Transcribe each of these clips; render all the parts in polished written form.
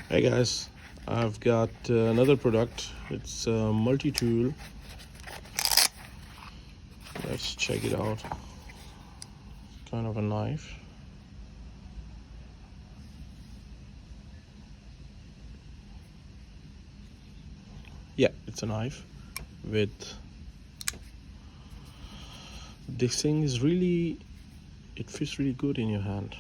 Hey guys, I've got another product. It's a Multitool. Let's check it out. Kind of a knife. Yeah, it's a knife with this thing is really, it fits really good in your hand.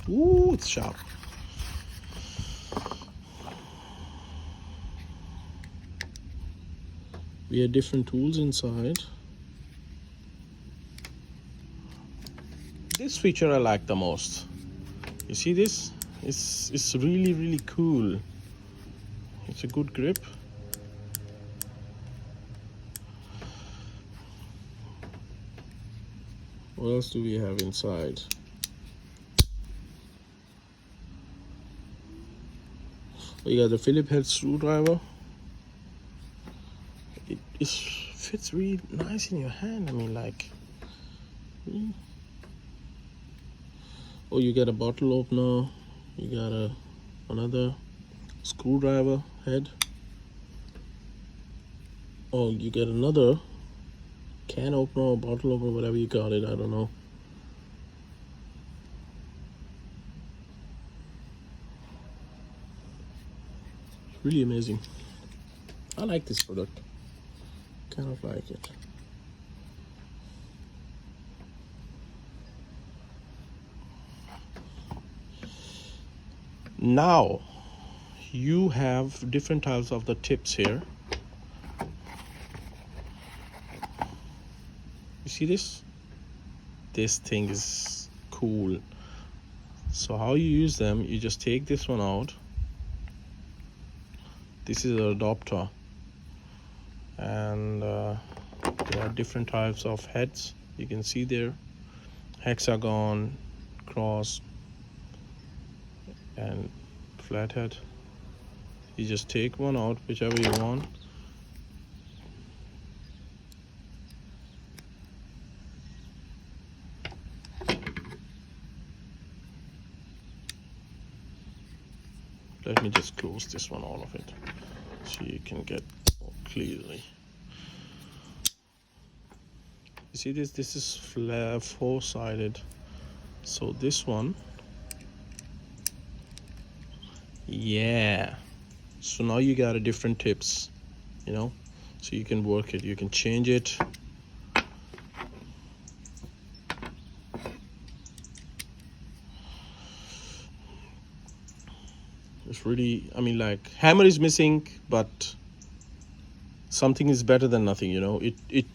Ooh, it's sharp. We have different tools inside. This feature I like the most. You see this? It's really cool. It's a good grip. What else do we have inside? We got the Phillips head screwdriver. It fits really nice in your hand. I mean, like, oh, you got a bottle opener. You got another screwdriver head. Oh, you get another can opener or bottle opener, whatever you call it. I don't know. It's really amazing. I like this product. Kind of like it. Now you have different types of the tips here. You see this? This thing is cool. So how you use them, you just take this one out. This is an adapter, and there are different types of heads. You can see there, hexagon, cross, and flathead. You just take one out, whichever you want. Let me just close this one, all of it, so you can get more clearly. You see this? This is four-sided. So this one, yeah. So now you got a different tips, you know, so you can work it. You can change it. It's really, I mean, like, hammer is missing, but something is better than nothing, you know. It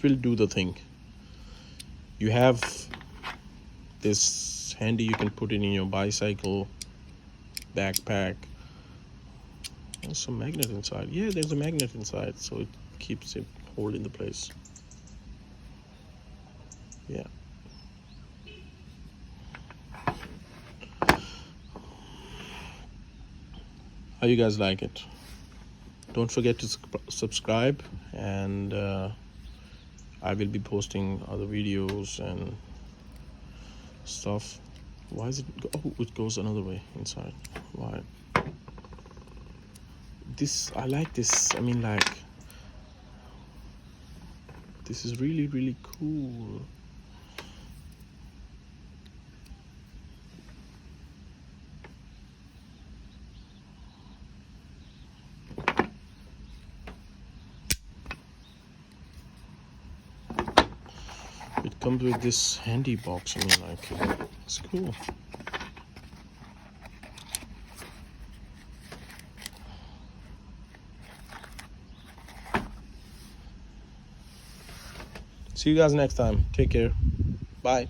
will do the thing. You have this handy, you can put it in your bicycle, backpack. There's some magnet inside. Yeah, there's a magnet inside, so it keeps it hold in the place. Yeah. How you guys like it? Don't forget to subscribe, and I will be posting other videos and stuff. Why is it? Oh, it goes another way inside. Why? This, I like this. I mean, like, this is really cool. It comes with this handy box. I mean, like, it's cool. See you guys next time. Take care. Bye.